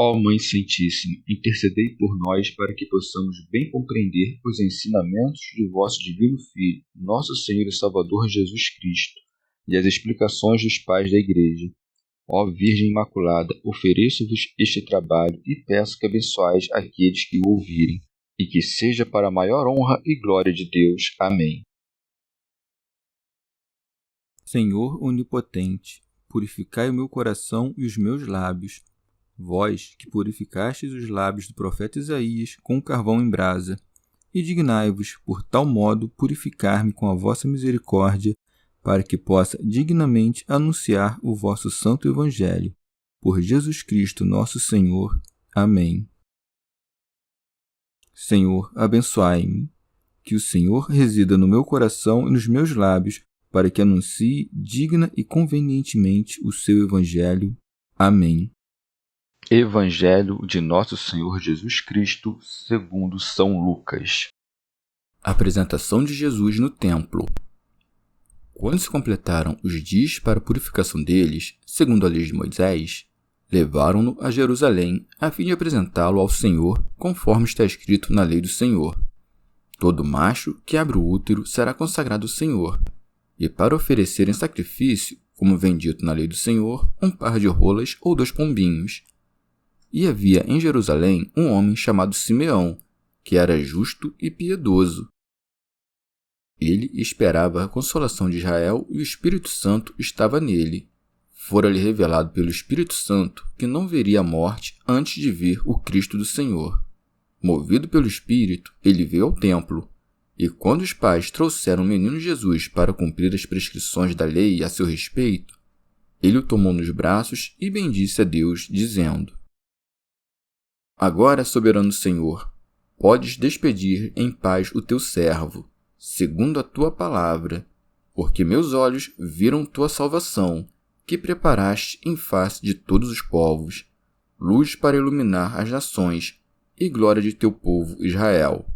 Ó Mãe Santíssima, intercedei por nós para que possamos bem compreender os ensinamentos de vosso Divino Filho, nosso Senhor e Salvador Jesus Cristo, e as explicações dos pais da Igreja. Ó Virgem Imaculada, ofereço-vos este trabalho e peço que abençoeis aqueles que o ouvirem, e que seja para a maior honra e glória de Deus. Amém. Senhor onipotente, purificai o meu coração e os meus lábios. Vós, que purificastes os lábios do profeta Isaías com o carvão em brasa, e dignai-vos, por tal modo, purificar-me com a vossa misericórdia, para que possa dignamente anunciar o vosso santo Evangelho. Por Jesus Cristo nosso Senhor. Amém. Senhor, abençoai-me. Que o Senhor resida no meu coração e nos meus lábios, para que anuncie digna e convenientemente o seu Evangelho. Amém. Evangelho de Nosso Senhor Jesus Cristo, segundo São Lucas. Apresentação de Jesus no templo. Quando se completaram os dias para a purificação deles, segundo a lei de Moisés, levaram-no a Jerusalém a fim de apresentá-lo ao Senhor, conforme está escrito na lei do Senhor. Todo macho que abre o útero será consagrado ao Senhor, e para oferecer em sacrifício, como vem dito na lei do Senhor, um par de rolas ou 2 pombinhos. E havia em Jerusalém um homem chamado Simeão, que era justo e piedoso. Ele esperava a consolação de Israel e o Espírito Santo estava nele. Fora-lhe revelado pelo Espírito Santo que não veria a morte antes de ver o Cristo do Senhor. Movido pelo Espírito, ele veio ao templo, e quando os pais trouxeram o menino Jesus para cumprir as prescrições da lei a seu respeito, ele o tomou nos braços e bendisse a Deus, dizendo: Agora, soberano Senhor, podes despedir em paz o teu servo, segundo a tua palavra, porque meus olhos viram tua salvação, que preparaste em face de todos os povos, luz para iluminar as nações e glória de teu povo Israel.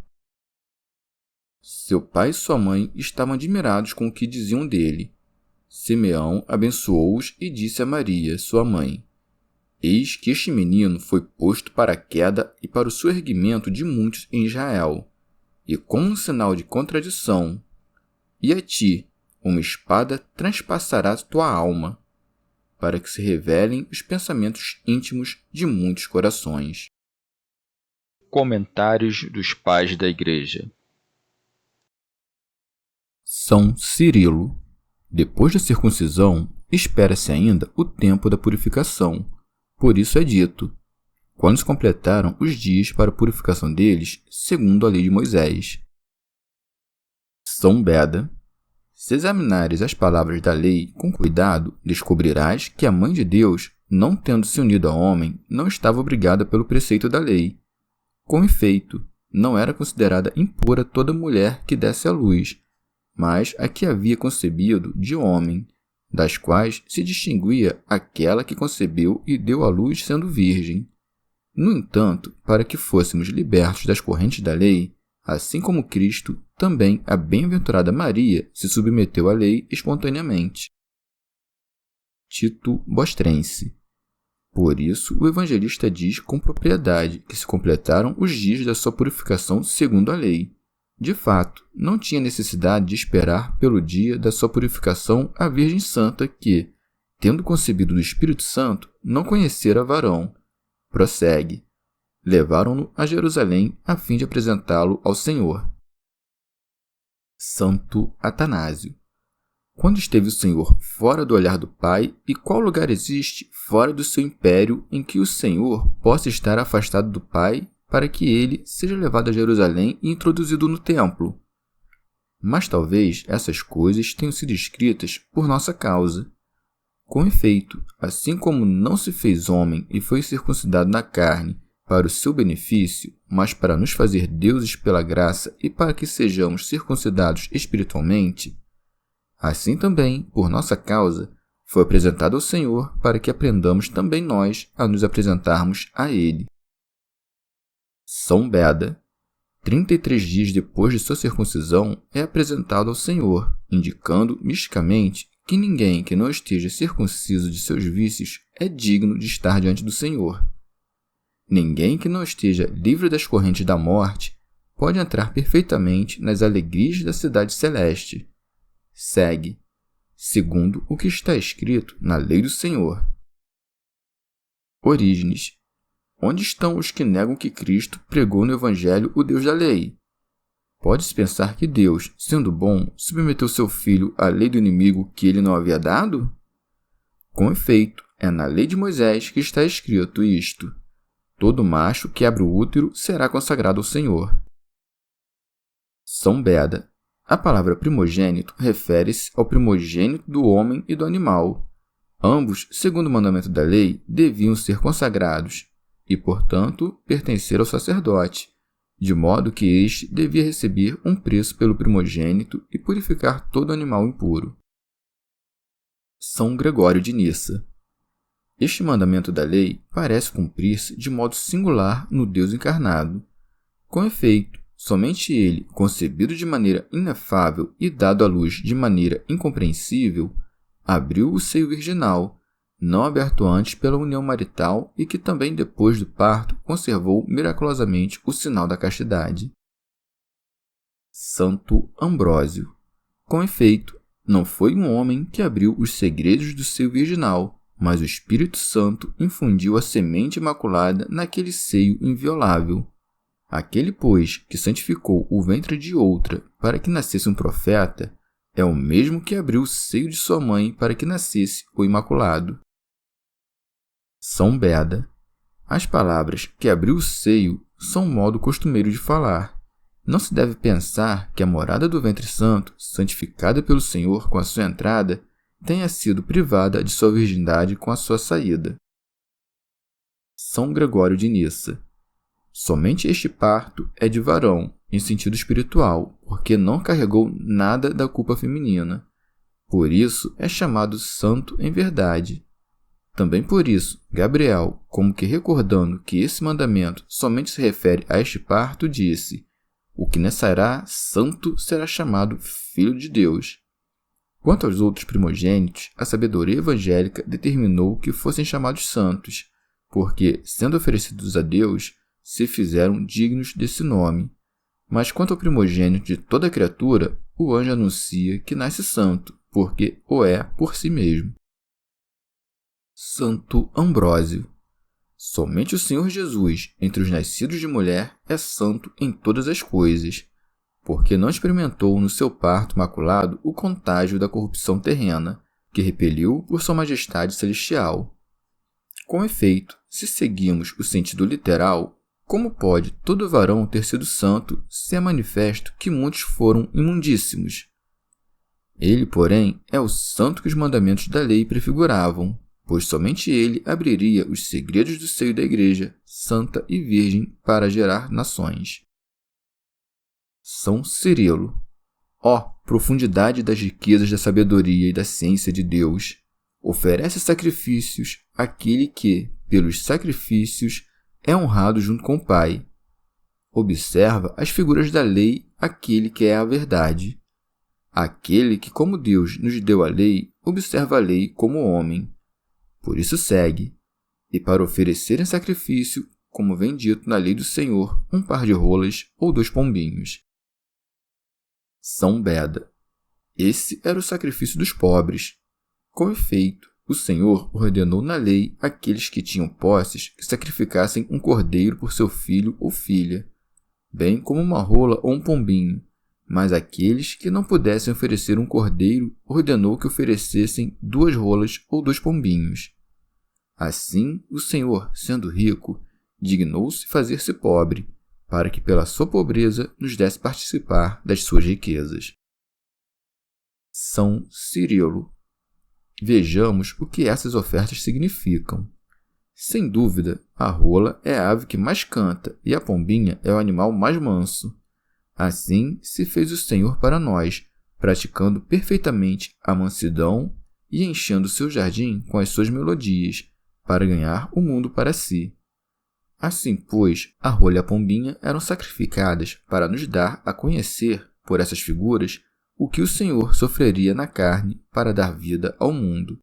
Seu pai e sua mãe estavam admirados com o que diziam dele. Simeão abençoou-os e disse a Maria, sua mãe: Eis que este menino foi posto para a queda e para o soerguimento de muitos em Israel, e como um sinal de contradição. E a ti, uma espada transpassará tua alma, para que se revelem os pensamentos íntimos de muitos corações. Comentários dos Pais da Igreja. São Cirilo. Depois da circuncisão, espera-se ainda o tempo da purificação. Por isso é dito: quando se completaram os dias para a purificação deles, segundo a lei de Moisés. São Beda. Se examinares as palavras da lei com cuidado, descobrirás que a Mãe de Deus, não tendo se unido ao homem, não estava obrigada pelo preceito da lei. Com efeito, não era considerada impura toda mulher que desse à luz, mas a que havia concebido de homem, das quais se distinguia aquela que concebeu e deu à luz sendo virgem. No entanto, para que fôssemos libertos das correntes da lei, assim como Cristo, também a bem-aventurada Maria se submeteu à lei espontaneamente. Tito Bostrense. Por isso, o evangelista diz com propriedade que se completaram os dias da sua purificação segundo a lei. De fato, não tinha necessidade de esperar pelo dia da sua purificação a Virgem Santa que, tendo concebido do Espírito Santo, não conhecera varão. Prossegue. Levaram-no a Jerusalém a fim de apresentá-lo ao Senhor. Santo Atanásio. Quando esteve o Senhor fora do olhar do Pai, e qual lugar existe fora do seu império em que o Senhor possa estar afastado do Pai, para que ele seja levado a Jerusalém e introduzido no templo? Mas talvez essas coisas tenham sido escritas por nossa causa. Com efeito, assim como não se fez homem e foi circuncidado na carne para o seu benefício, mas para nos fazer deuses pela graça e para que sejamos circuncidados espiritualmente, assim também, por nossa causa, foi apresentado ao Senhor para que aprendamos também nós a nos apresentarmos a Ele. São Beda. 33 dias depois de sua circuncisão, é apresentado ao Senhor, indicando misticamente que ninguém que não esteja circunciso de seus vícios é digno de estar diante do Senhor. ninguém que não esteja livre das correntes da morte pode entrar perfeitamente nas alegrias da cidade celeste. Segue, segundo o que está escrito na lei do Senhor. Orígenes. Onde estão os que negam que Cristo pregou no Evangelho o Deus da lei? Pode-se pensar que Deus, sendo bom, submeteu seu filho à lei do inimigo que ele não havia dado? Com efeito, é na lei de Moisés que está escrito isto: todo macho que abre o útero será consagrado ao Senhor. São Beda. A palavra primogênito refere-se ao primogênito do homem e do animal. Ambos, segundo o mandamento da lei, deviam ser consagrados e, portanto, pertencer ao sacerdote, de modo que este devia receber um preço pelo primogênito e purificar todo animal impuro. São Gregório de Nissa. Este mandamento da lei parece cumprir-se de modo singular no Deus encarnado. Com efeito, somente ele, concebido de maneira inefável e dado à luz de maneira incompreensível, abriu o seio virginal, não aberto antes pela união marital e que também depois do parto conservou miraculosamente o sinal da castidade. Santo Ambrósio. Com efeito, não foi um homem que abriu os segredos do seio virginal, mas o Espírito Santo infundiu a semente imaculada naquele seio inviolável. Aquele, pois, que santificou o ventre de outra para que nascesse um profeta, é o mesmo que abriu o seio de sua mãe para que nascesse o Imaculado. São Beda. As palavras que abriu o seio são um modo costumeiro de falar. Não se deve pensar que a morada do ventre santo, santificada pelo Senhor com a sua entrada, tenha sido privada de sua virgindade com a sua saída. São Gregório de Nissa. Somente este parto é de varão, em sentido espiritual, porque não carregou nada da culpa feminina. Por isso é chamado santo em verdade. Também por isso, Gabriel, como que recordando que esse mandamento somente se refere a este parto, disse: o que nascerá santo será chamado filho de Deus. Quanto aos outros primogênitos, a sabedoria evangélica determinou que fossem chamados santos, porque, sendo oferecidos a Deus, se fizeram dignos desse nome. Mas quanto ao primogênito de toda criatura, o anjo anuncia que nasce santo, porque o é por si mesmo. Santo Ambrósio. Somente o Senhor Jesus, entre os nascidos de mulher, é santo em todas as coisas, porque não experimentou no seu parto maculado o contágio da corrupção terrena, que repeliu por sua majestade celestial. Com efeito, se seguimos o sentido literal, como pode todo varão ter sido santo se é manifesto que muitos foram imundíssimos? Ele, porém, é o santo que os mandamentos da lei prefiguravam, pois somente ele abriria os segredos do seio da Igreja, santa e virgem, para gerar nações. São Cirilo. Ó, profundidade das riquezas da sabedoria e da ciência de Deus! Oferece sacrifícios àquele que, pelos sacrifícios, é honrado junto com o Pai. Observa as figuras da lei aquele que é a verdade. Aquele que, como Deus nos deu a lei, observa a lei como homem. Por isso segue. E para oferecer em sacrifício, como vem dito na lei do Senhor, um par de rolas ou 2 pombinhos. São Beda. Esse era o sacrifício dos pobres. Com efeito, o Senhor ordenou na lei àqueles que tinham posses que sacrificassem um cordeiro por seu filho ou filha, bem como uma rola ou um pombinho, mas aqueles que não pudessem oferecer um cordeiro ordenou que oferecessem 2 rolas ou 2 pombinhos. Assim, o Senhor, sendo rico, dignou-se fazer-se pobre, para que pela sua pobreza nos desse participar das suas riquezas. São Cirilo. Vejamos o que essas ofertas significam. Sem dúvida, a rola é a ave que mais canta e a pombinha é o animal mais manso. Assim se fez o Senhor para nós, praticando perfeitamente a mansidão e enchendo seu jardim com as suas melodias, para ganhar o mundo para si. Assim, pois, a rola e a pombinha eram sacrificadas para nos dar a conhecer, por essas figuras, o que o Senhor sofreria na carne para dar vida ao mundo.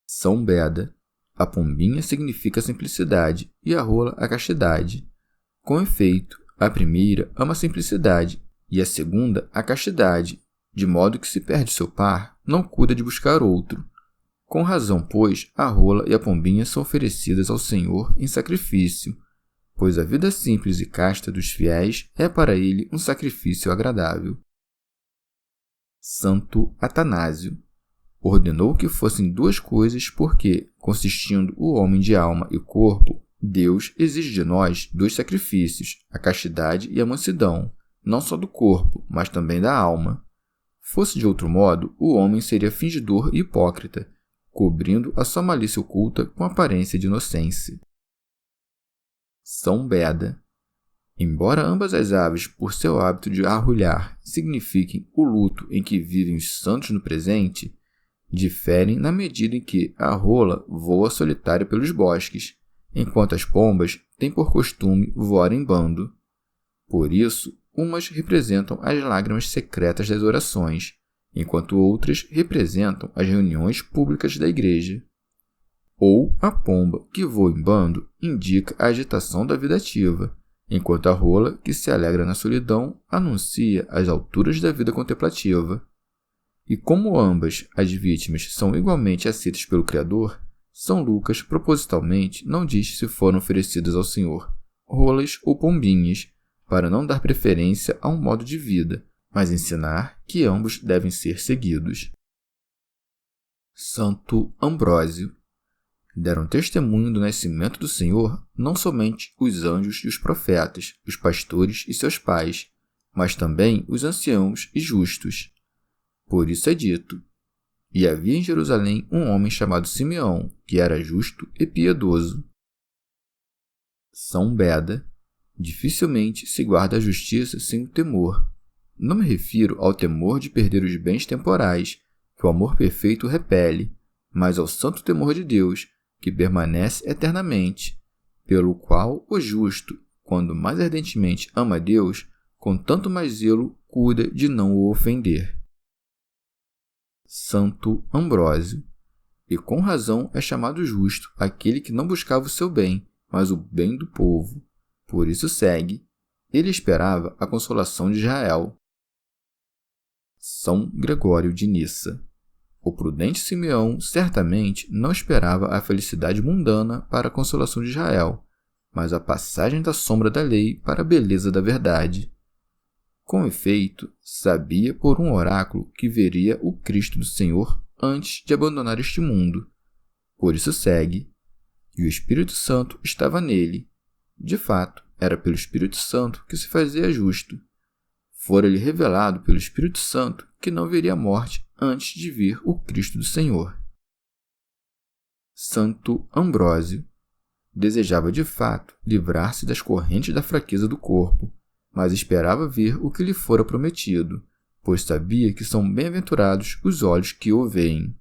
São Beda. A pombinha significa a simplicidade e a rola a castidade. Com efeito, a primeira ama a simplicidade e a segunda a castidade, de modo que se perde seu par, não cuida de buscar outro. Com razão, pois, a rola e a pombinha são oferecidas ao Senhor em sacrifício, pois a vida simples e casta dos fiéis é para ele um sacrifício agradável. Santo Atanásio ordenou que fossem 2 coisas porque, consistindo o homem de alma e corpo, Deus exige de nós 2 sacrifícios, a castidade e a mansidão, não só do corpo, mas também da alma. Fosse de outro modo, o homem seria fingidor e hipócrita, cobrindo a sua malícia oculta com aparência de inocência. São Beda. Embora ambas as aves, por seu hábito de arrulhar, signifiquem o luto em que vivem os santos no presente, diferem na medida em que a rola voa solitária pelos bosques, enquanto as pombas têm por costume voar em bando. Por isso, umas representam as lágrimas secretas das orações, enquanto outras representam as reuniões públicas da igreja. Ou a pomba, que voa em bando, indica a agitação da vida ativa, enquanto a rola, que se alegra na solidão, anuncia as alturas da vida contemplativa. E como ambas as vítimas são igualmente aceitas pelo Criador, São Lucas propositalmente não diz se foram oferecidas ao Senhor rolas ou pombinhas, para não dar preferência a um modo de vida, mas ensinar que ambos devem ser seguidos. Santo Ambrósio. Deram testemunho do nascimento do Senhor não somente os anjos e os profetas, os pastores e seus pais, mas também os anciãos e justos. Por isso é dito: e havia em Jerusalém um homem chamado Simeão, que era justo e piedoso. São Beda. Dificilmente se guarda a justiça sem o temor. Não me refiro ao temor de perder os bens temporais, que o amor perfeito repele, mas ao santo temor de Deus, que permanece eternamente, pelo qual o justo, quando mais ardentemente ama a Deus, com tanto mais zelo cuida de não o ofender. Santo Ambrósio. E com razão é chamado justo aquele que não buscava o seu bem, mas o bem do povo. Por isso segue: ele esperava a consolação de Israel. São Gregório de Nissa. O prudente Simeão certamente não esperava a felicidade mundana para a consolação de Israel, mas a passagem da sombra da lei para a beleza da verdade. Com efeito, sabia por um oráculo que veria o Cristo do Senhor antes de abandonar este mundo. Por isso segue: e o Espírito Santo estava nele. De fato, era pelo Espírito Santo que se fazia justo. Fora-lhe revelado pelo Espírito Santo que não veria a morte antes de ver o Cristo do Senhor. Santo Ambrósio. Desejava de fato livrar-se das correntes da fraqueza do corpo, mas esperava ver o que lhe fora prometido, pois sabia que são bem-aventurados os olhos que o veem.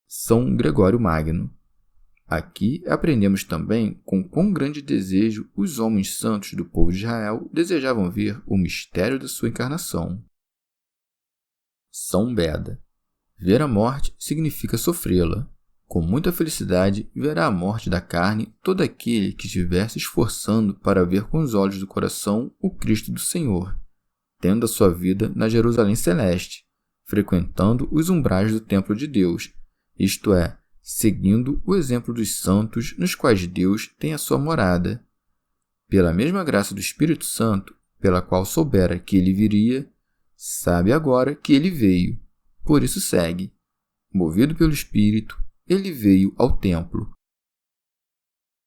São Gregório Magno. Aqui aprendemos também com quão grande desejo os homens santos do povo de Israel desejavam ver o mistério da sua encarnação. São Beda. Ver a morte significa sofrê-la. Com muita felicidade verá a morte da carne todo aquele que estiver se esforçando para ver com os olhos do coração o Cristo do Senhor, tendo a sua vida na Jerusalém celeste, frequentando os umbrais do templo de Deus, isto é, seguindo o exemplo dos santos nos quais Deus tem a sua morada. Pela mesma graça do Espírito Santo, pela qual soubera que ele viria, sabe agora que ele veio. Por isso segue: movido pelo Espírito, ele veio ao templo.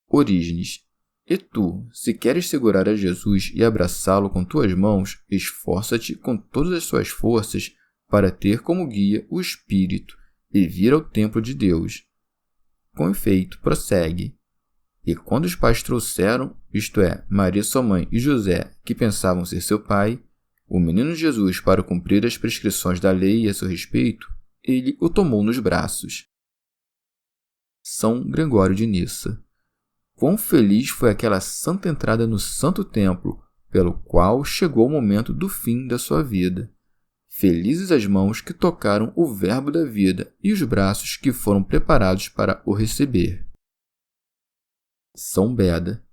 Orígenes. E tu, se queres segurar a Jesus e abraçá-lo com tuas mãos, esforça-te com todas as suas forças para ter como guia o Espírito e vir ao templo de Deus. Com efeito, prossegue: e quando os pais trouxeram, isto é, Maria sua mãe e José, que pensavam ser seu pai, o menino Jesus para cumprir as prescrições da lei a seu respeito, ele o tomou nos braços. São Gregório de Nissa. Quão feliz foi aquela santa entrada no santo templo, pelo qual chegou o momento do fim da sua vida. Felizes as mãos que tocaram o verbo da vida e os braços que foram preparados para o receber. São Beda.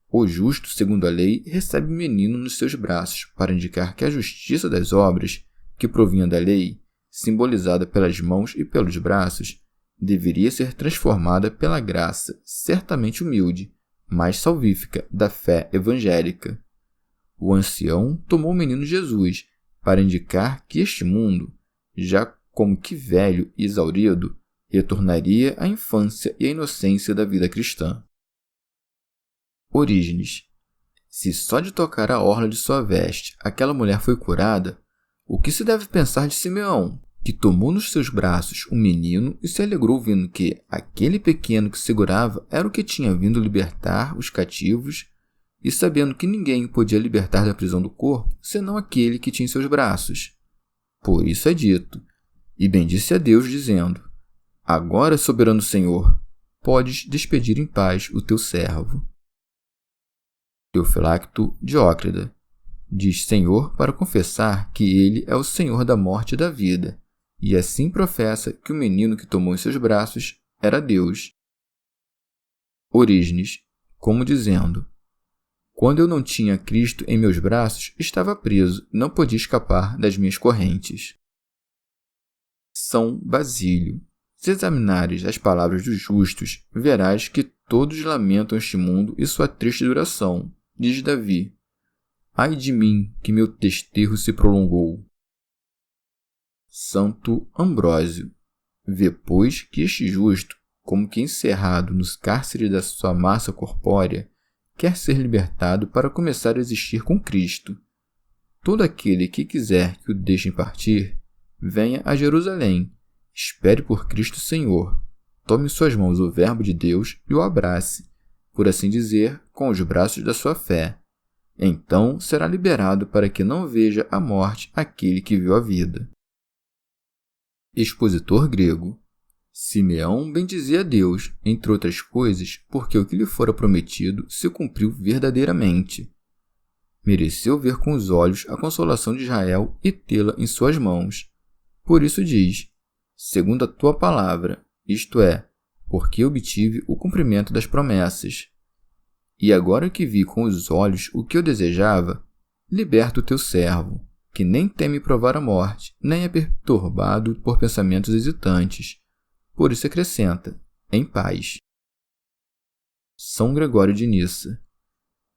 O justo, segundo a lei, recebe o menino nos seus braços para indicar que a justiça das obras, que provinha da lei, simbolizada pelas mãos e pelos braços, deveria ser transformada pela graça, certamente humilde, mas salvífica, da fé evangélica. O ancião tomou o menino Jesus para indicar que este mundo, já como que velho e exaurido, retornaria à infância e à inocência da vida cristã. Orígenes. Se só de tocar a orla de sua veste aquela mulher foi curada, o que se deve pensar de Simeão, que tomou nos seus braços um menino e se alegrou vendo que aquele pequeno que segurava era o que tinha vindo libertar os cativos e sabendo que ninguém podia libertar da prisão do corpo, senão aquele que tinha em seus braços. Por isso é dito, e bendisse a Deus, dizendo: Agora, soberano Senhor, podes despedir em paz o teu servo. Teofilacto Diócrida. Diz Senhor para confessar que ele é o Senhor da morte e da vida, e assim professa que o menino que tomou em seus braços era Deus. Orígenes, como dizendo: Quando eu não tinha Cristo em meus braços, estava preso, não podia escapar das minhas correntes. São Basílio. Se examinares as palavras dos justos, verás que todos lamentam este mundo e sua triste duração. Diz Davi: Ai de mim, que meu desterro se prolongou. Santo Ambrósio. Vê, pois, que este justo, como que encerrado nos cárceres da sua massa corpórea, quer ser libertado para começar a existir com Cristo. Todo aquele que quiser que o deixem partir, venha a Jerusalém, espere por Cristo Senhor, tome em suas mãos o verbo de Deus e o abrace, por assim dizer, com os braços da sua fé. Então será liberado para que não veja a morte aquele que viu a vida. Expositor grego. Simeão bendizia a Deus, entre outras coisas, porque o que lhe fora prometido se cumpriu verdadeiramente. Mereceu ver com os olhos a consolação de Israel e tê-la em suas mãos. Por isso diz: segundo a tua palavra, isto é, porque obtive o cumprimento das promessas. E agora que vi com os olhos o que eu desejava, liberta o teu servo, que nem teme provar a morte, nem é perturbado por pensamentos hesitantes. Por isso acrescenta: em paz. São Gregório de Nissa.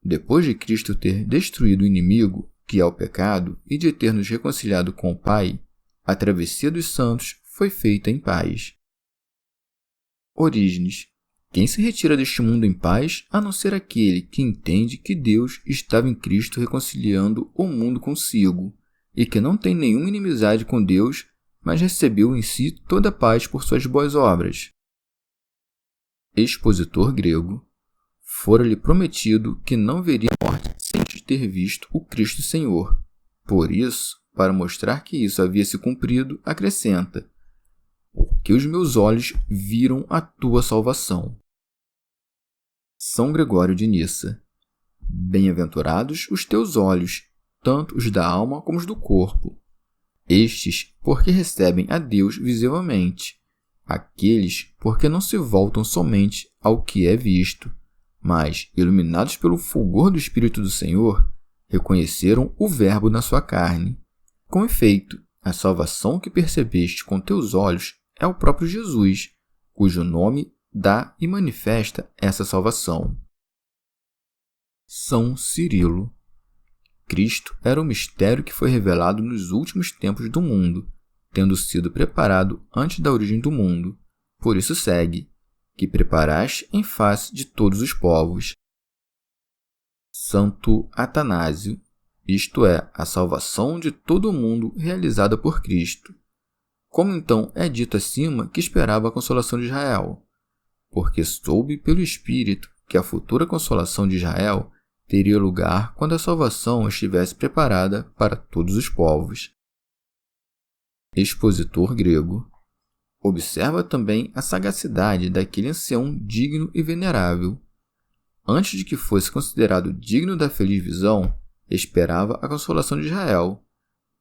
Depois de Cristo ter destruído o inimigo, que é o pecado, e de ter nos reconciliado com o Pai, a travessia dos santos foi feita em paz. Orígenes. Quem se retira deste mundo em paz, a não ser aquele que entende que Deus estava em Cristo reconciliando o mundo consigo, e que não tem nenhuma inimizade com Deus, mas recebeu em si toda a paz por suas boas obras. Expositor grego. Fora-lhe prometido que não veria morte sem ter visto o Cristo Senhor. Por isso, para mostrar que isso havia se cumprido, acrescenta: porque os meus olhos viram a tua salvação. São Gregório de Nissa. Bem-aventurados os teus olhos, tanto os da alma como os do corpo. Estes, porque recebem a Deus visivelmente. Aqueles, porque não se voltam somente ao que é visto, mas, iluminados pelo fulgor do Espírito do Senhor, reconheceram o Verbo na sua carne. Com efeito, a salvação que percebeste com teus olhos é o próprio Jesus, cujo nome dá e manifesta essa salvação. São Cirilo. Cristo era o mistério que foi revelado nos últimos tempos do mundo, tendo sido preparado antes da origem do mundo. Por isso segue: que preparaste em face de todos os povos. Santo Atanásio. Isto é, a salvação de todo o mundo realizada por Cristo. Como então é dito acima que esperava a consolação de Israel? Porque soube pelo Espírito que a futura consolação de Israel teria lugar quando a salvação estivesse preparada para todos os povos. Expositor grego. Observa também a sagacidade daquele ancião digno e venerável. Antes de que fosse considerado digno da feliz visão, esperava a consolação de Israel.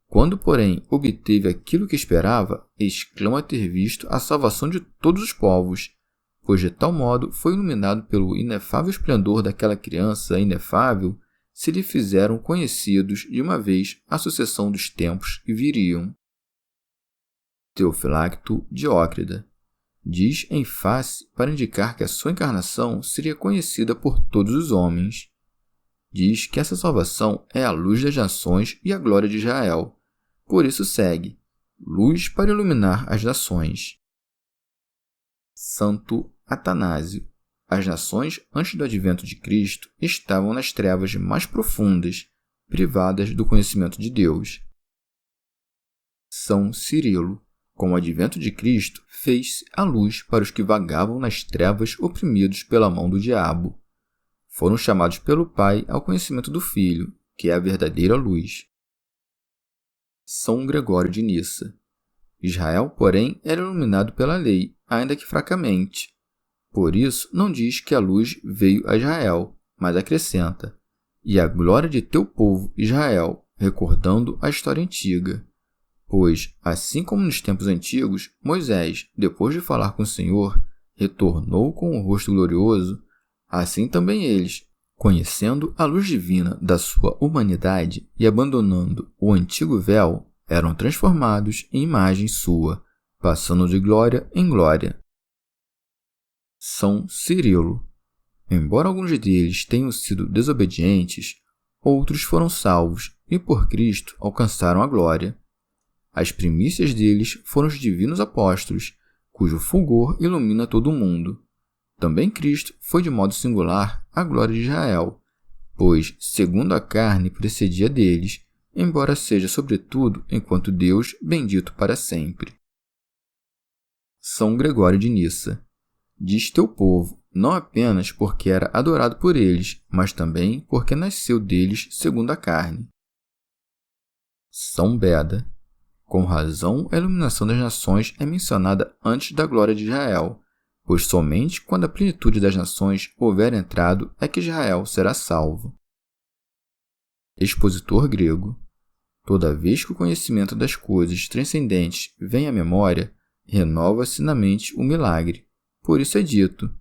Quando, porém, obteve aquilo que esperava, exclama ter visto a salvação de todos os povos, pois de tal modo foi iluminado pelo inefável esplendor daquela criança inefável, se lhe fizeram conhecidos de uma vez a sucessão dos tempos que viriam. Teofilacto Diócrida diz em face para indicar que a sua encarnação seria conhecida por todos os homens. Diz que essa salvação é a luz das nações e a glória de Israel. Por isso segue, luz para iluminar as nações. Santo Atanásio. As nações, antes do advento de Cristo, estavam nas trevas mais profundas, privadas do conhecimento de Deus. São Cirilo. Com o advento de Cristo, fez-se a luz para os que vagavam nas trevas oprimidos pela mão do diabo. Foram chamados pelo Pai ao conhecimento do Filho, que é a verdadeira luz. São Gregório de Nissa. Israel, porém, era iluminado pela lei, ainda que fracamente. Por isso, não diz que a luz veio a Israel, mas acrescenta: e a glória de teu povo Israel, recordando a história antiga. Pois, assim como nos tempos antigos, Moisés, depois de falar com o Senhor, retornou com o rosto glorioso, assim também eles, conhecendo a luz divina da sua humanidade e abandonando o antigo véu, eram transformados em imagem sua, passando de glória em glória. São Cirilo. Embora alguns deles tenham sido desobedientes, outros foram salvos e por Cristo alcançaram a glória. As primícias deles foram os divinos apóstolos, cujo fulgor ilumina todo o mundo. Também Cristo foi de modo singular a glória de Israel, pois, segundo a carne, precedia deles, embora seja sobretudo enquanto Deus bendito para sempre. São Gregório de Nissa. Diz teu povo, não apenas porque era adorado por eles, mas também porque nasceu deles segundo a carne. São Beda. Com razão, a iluminação das nações é mencionada antes da glória de Israel, pois somente quando a plenitude das nações houver entrado é que Israel será salvo. Expositor grego. Toda vez que o conhecimento das coisas transcendentes vem à memória, renova-se na mente o milagre. Por isso é dito: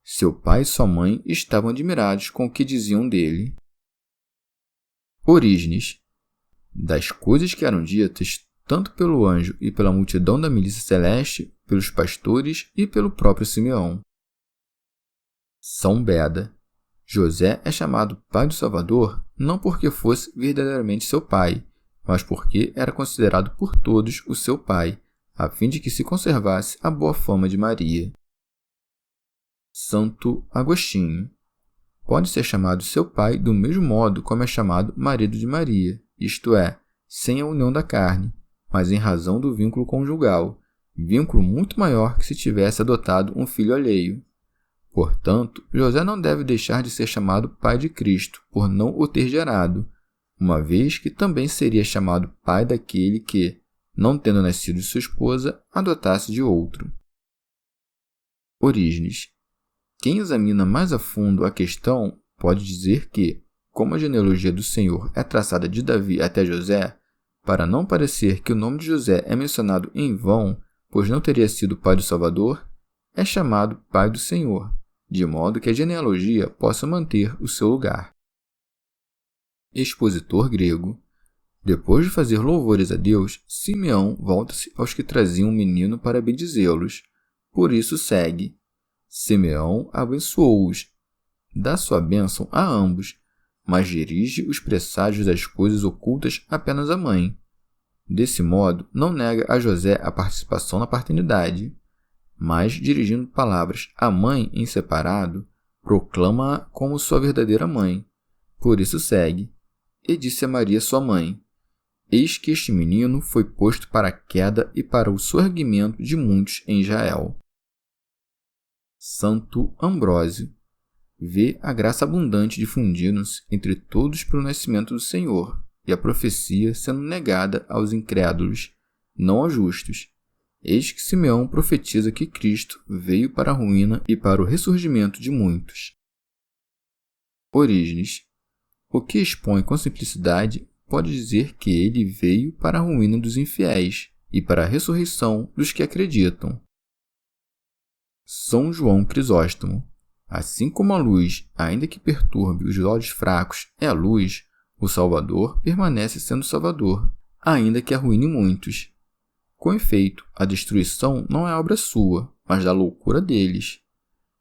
seu pai e sua mãe estavam admirados com o que diziam dele. Orígenes. Das coisas que eram ditas, tanto pelo anjo e pela multidão da milícia celeste, pelos pastores e pelo próprio Simeão. São Beda. José é chamado pai do Salvador não porque fosse verdadeiramente seu pai, mas porque era considerado por todos o seu pai, a fim de que se conservasse a boa fama de Maria. Santo Agostinho. Pode ser chamado seu pai do mesmo modo como é chamado marido de Maria, isto é, sem a união da carne, mas em razão do vínculo conjugal, vínculo muito maior que se tivesse adotado um filho alheio. Portanto, José não deve deixar de ser chamado pai de Cristo por não o ter gerado, uma vez que também seria chamado pai daquele que, não tendo nascido de sua esposa, adotasse de outro. Orígenes. Quem examina mais a fundo a questão pode dizer que, como a genealogia do Senhor é traçada de Davi até José, para não parecer que o nome de José é mencionado em vão, pois não teria sido pai do Salvador, é chamado pai do Senhor, de modo que a genealogia possa manter o seu lugar. Expositor grego. Depois de fazer louvores a Deus, Simeão volta-se aos que traziam o menino para bendizê-los. Por isso segue: Simeão abençoou-os, dá sua bênção a ambos, mas dirige os presságios das coisas ocultas apenas à mãe. Desse modo, não nega a José a participação na paternidade, mas, dirigindo palavras à mãe em separado, proclama-a como sua verdadeira mãe. Por isso segue: e disse a Maria sua mãe: eis que este menino foi posto para a queda e para o soerguimento de muitos em Israel. Santo Ambrósio. Vê a graça abundante difundindo-se entre todos pelo nascimento do Senhor, e a profecia sendo negada aos incrédulos, não aos justos. Eis que Simeão profetiza que Cristo veio para a ruína e para o ressurgimento de muitos. Orígenes. O que expõe com simplicidade pode dizer que ele veio para a ruína dos infiéis e para a ressurreição dos que acreditam. São João Crisóstomo. Assim como a luz, ainda que perturbe os olhos fracos, é a luz, o Salvador permanece sendo Salvador, ainda que arruine muitos. Com efeito, a destruição não é obra sua, mas da loucura deles.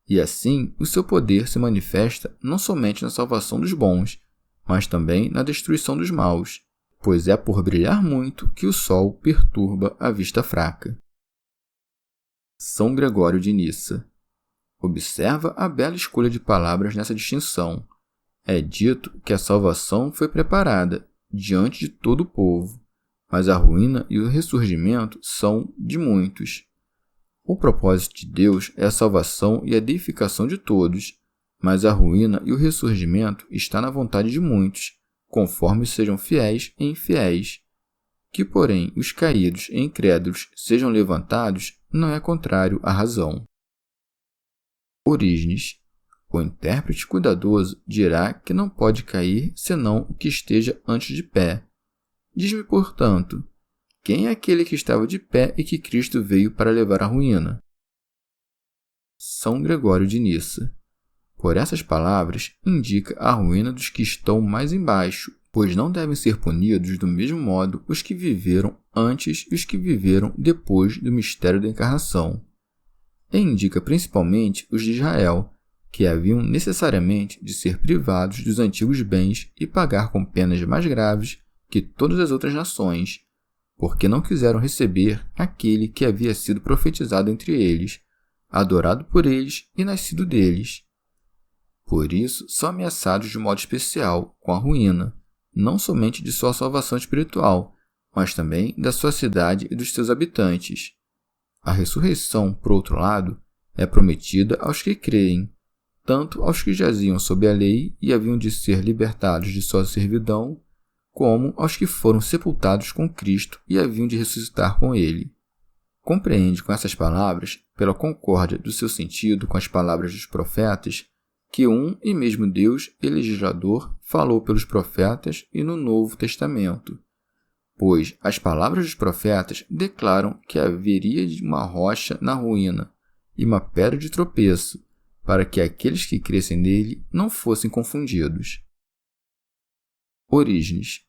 E assim, o seu poder se manifesta não somente na salvação dos bons, mas também na destruição dos maus, pois é por brilhar muito que o sol perturba a vista fraca. São Gregório de Nissa. Observa a bela escolha de palavras nessa distinção. É dito que a salvação foi preparada diante de todo o povo, mas a ruína e o ressurgimento são de muitos. O propósito de Deus é a salvação e a deificação de todos, mas a ruína e o ressurgimento está na vontade de muitos, conforme sejam fiéis e infiéis. Que, porém, os caídos e incrédulos sejam levantados não é contrário à razão. Orígenes. O intérprete cuidadoso dirá que não pode cair senão o que esteja antes de pé. Diz-me, portanto, quem é aquele que estava de pé e que Cristo veio para levar à ruína? São Gregório de Nissa. Por essas palavras, indica a ruína dos que estão mais embaixo, pois não devem ser punidos do mesmo modo os que viveram antes e os que viveram depois do mistério da encarnação. E indica principalmente os de Israel, que haviam necessariamente de ser privados dos antigos bens e pagar com penas mais graves que todas as outras nações, porque não quiseram receber aquele que havia sido profetizado entre eles, adorado por eles e nascido deles. Por isso, são ameaçados de modo especial com a ruína, não somente de sua salvação espiritual, mas também da sua cidade e dos seus habitantes. A ressurreição, por outro lado, é prometida aos que creem, tanto aos que jaziam sob a lei e haviam de ser libertados de sua servidão, como aos que foram sepultados com Cristo e haviam de ressuscitar com ele. Compreende com essas palavras, pela concórdia do seu sentido com as palavras dos profetas, que um e mesmo Deus e legislador falou pelos profetas e no Novo Testamento, pois as palavras dos profetas declaram que haveria uma rocha na ruína e uma pedra de tropeço, para que aqueles que crescem nele não fossem confundidos. Orígenes.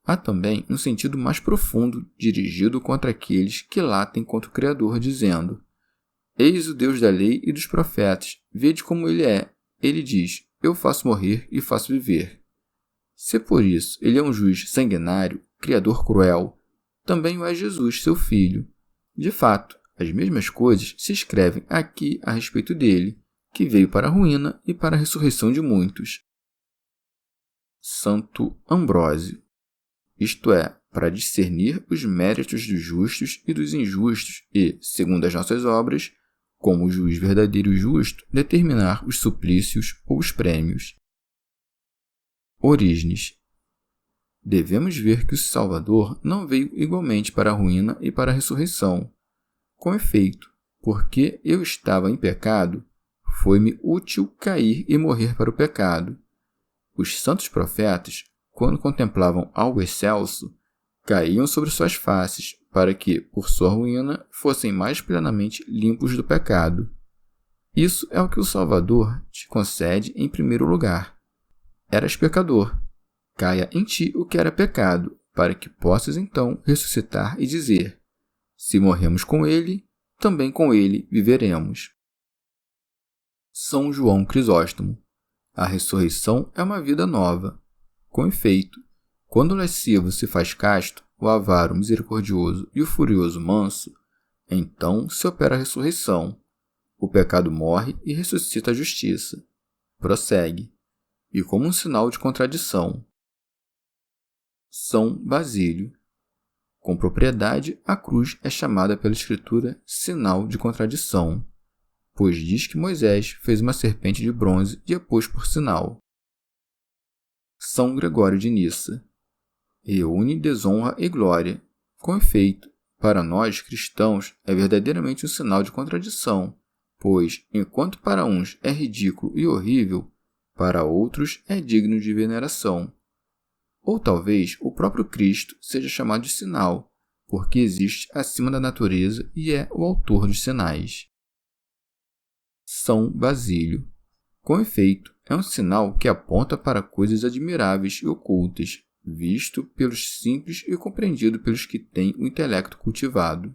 Há também um sentido mais profundo dirigido contra aqueles que latem contra o Criador, dizendo: Eis o Deus da lei e dos profetas, vede como ele é. Ele diz: Eu faço morrer e faço viver. Se por isso ele é um juiz sanguinário, criador cruel, também o é Jesus, seu filho. De fato, as mesmas coisas se escrevem aqui a respeito dele, que veio para a ruína e para a ressurreição de muitos. Santo Ambrósio. Isto é, para discernir os méritos dos justos e dos injustos e, segundo as nossas obras, como o juiz verdadeiro e justo, determinar os suplícios ou os prêmios. Orígenes. Devemos ver que o Salvador não veio igualmente para a ruína e para a ressurreição. Com efeito, porque eu estava em pecado, foi-me útil cair e morrer para o pecado. Os santos profetas, quando contemplavam algo excelso, caíam sobre suas faces, para que, por sua ruína, fossem mais plenamente limpos do pecado. Isso é o que o Salvador te concede em primeiro lugar. Eras pecador. Caia em ti o que era pecado, para que possas então ressuscitar e dizer: se morremos com ele, também com ele viveremos. São João Crisóstomo. A ressurreição é uma vida nova. Com efeito, quando o lascivo se faz casto, o avaro misericordioso e o furioso manso, então se opera a ressurreição. O pecado morre e ressuscita a justiça. Prossegue. E como um sinal de contradição. São Basílio. Com propriedade, a cruz é chamada pela Escritura sinal de contradição, pois diz que Moisés fez uma serpente de bronze e a pôs por sinal. São Gregório de Nissa. Reúne desonra e glória. Com efeito, para nós cristãos é verdadeiramente um sinal de contradição, pois, enquanto para uns é ridículo e horrível, para outros é digno de veneração. Ou talvez o próprio Cristo seja chamado de sinal, porque existe acima da natureza e é o autor dos sinais. São Basílio. Com efeito, é um sinal que aponta para coisas admiráveis e ocultas, visto pelos simples e compreendido pelos que têm o intelecto cultivado.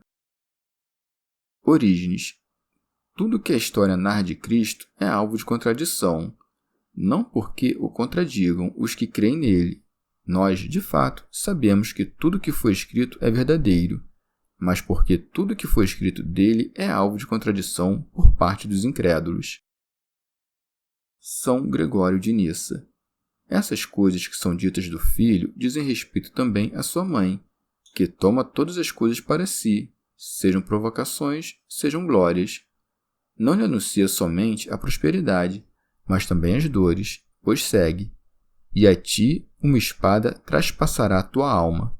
Orígenes. Tudo que a história narra de Cristo é alvo de contradição, não porque o contradigam os que creem nele. Nós, de fato, sabemos que tudo que foi escrito é verdadeiro, mas porque tudo que foi escrito dele é alvo de contradição por parte dos incrédulos. São Gregório de Nissa. Essas coisas que são ditas do filho dizem respeito também à sua mãe, que toma todas as coisas para si, sejam provocações, sejam glórias. Não lhe anuncia somente a prosperidade, mas também as dores, pois segue: e a ti uma espada traspassará a tua alma.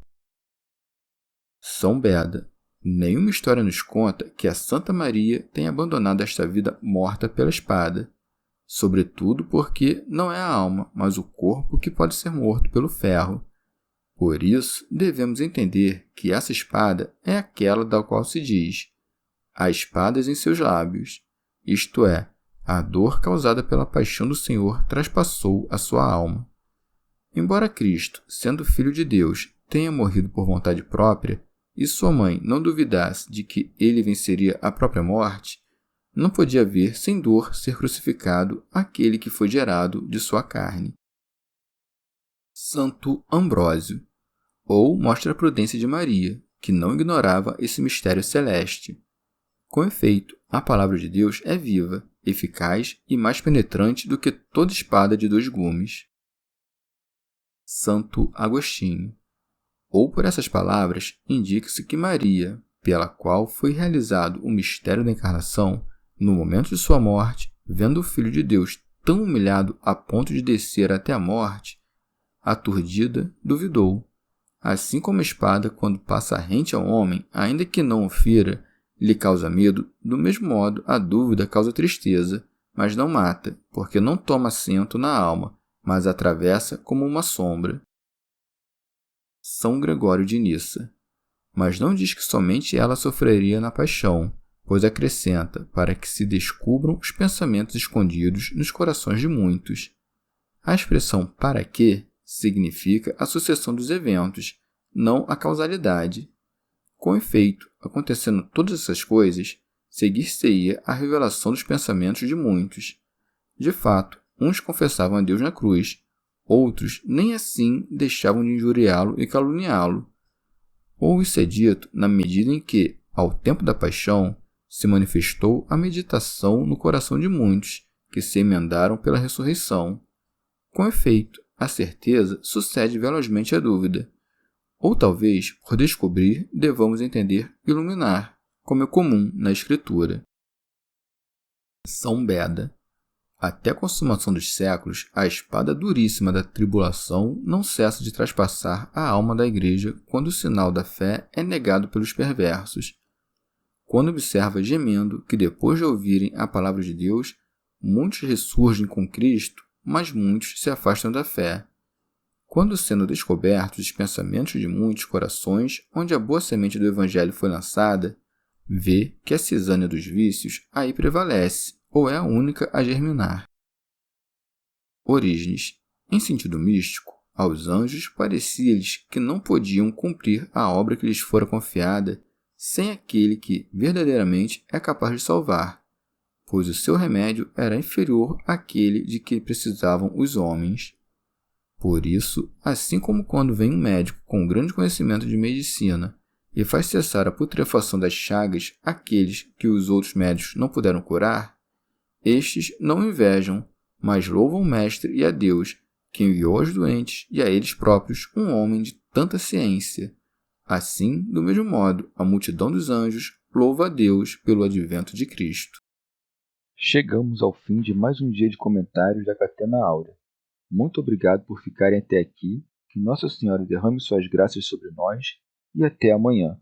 São Beda. Nenhuma história nos conta que a Santa Maria tenha abandonado esta vida morta pela espada, sobretudo porque não é a alma, mas o corpo que pode ser morto pelo ferro. Por isso, devemos entender que essa espada é aquela da qual se diz: há espadas em seus lábios, isto é, a dor causada pela paixão do Senhor traspassou a sua alma. Embora Cristo, sendo Filho de Deus, tenha morrido por vontade própria, e sua mãe não duvidasse de que ele venceria a própria morte, não podia haver sem dor ser crucificado aquele que foi gerado de sua carne. Santo Ambrósio. Ou mostra a prudência de Maria, que não ignorava esse mistério celeste. Com efeito, a palavra de Deus é viva, eficaz e mais penetrante do que toda espada de 2 gumes. Santo Agostinho. Ou por essas palavras, indica-se que Maria, pela qual foi realizado o mistério da encarnação, no momento de sua morte, vendo o Filho de Deus tão humilhado a ponto de descer até a morte, aturdida, duvidou. Assim como a espada, quando passa rente ao homem, ainda que não o fira, lhe causa medo, do mesmo modo a dúvida causa tristeza, mas não mata, porque não toma assento na alma, mas a atravessa como uma sombra. São Gregório de Nissa. Mas não diz que somente ela sofreria na paixão, pois acrescenta para que se descubram os pensamentos escondidos nos corações de muitos. A expressão para que significa a sucessão dos eventos, não a causalidade. Com efeito, acontecendo todas essas coisas, seguir-se-ia a revelação dos pensamentos de muitos. De fato, uns confessavam a Deus na cruz, outros nem assim deixavam de injuriá-lo e caluniá-lo. Ou isso é dito na medida em que, ao tempo da paixão, se manifestou a meditação no coração de muitos, que se emendaram pela ressurreição. Com efeito, a certeza sucede velozmente à dúvida. Ou talvez, por descobrir, devamos entender iluminar, como é comum na Escritura. São Beda. Até a consumação dos séculos, a espada duríssima da tribulação não cessa de traspassar a alma da Igreja quando o sinal da fé é negado pelos perversos. Quando observa gemendo que depois de ouvirem a palavra de Deus, muitos ressurgem com Cristo, mas muitos se afastam da fé. Quando sendo descobertos os pensamentos de muitos corações onde a boa semente do Evangelho foi lançada, vê que a cisânia dos vícios aí prevalece, ou é a única a germinar. Orígenes. Em sentido místico, aos anjos parecia-lhes que não podiam cumprir a obra que lhes fora confiada sem aquele que verdadeiramente é capaz de salvar, pois o seu remédio era inferior àquele de que precisavam os homens. Por isso, assim como quando vem um médico com grande conhecimento de medicina e faz cessar a putrefação das chagas aqueles que os outros médicos não puderam curar, estes não invejam, mas louvam o Mestre e a Deus, que enviou aos doentes e a eles próprios um homem de tanta ciência. Assim, do mesmo modo, a multidão dos anjos louva a Deus pelo advento de Cristo. Chegamos ao fim de mais um dia de comentários da Catena Áurea. Muito obrigado por ficarem até aqui, que Nossa Senhora derrame suas graças sobre nós e até amanhã.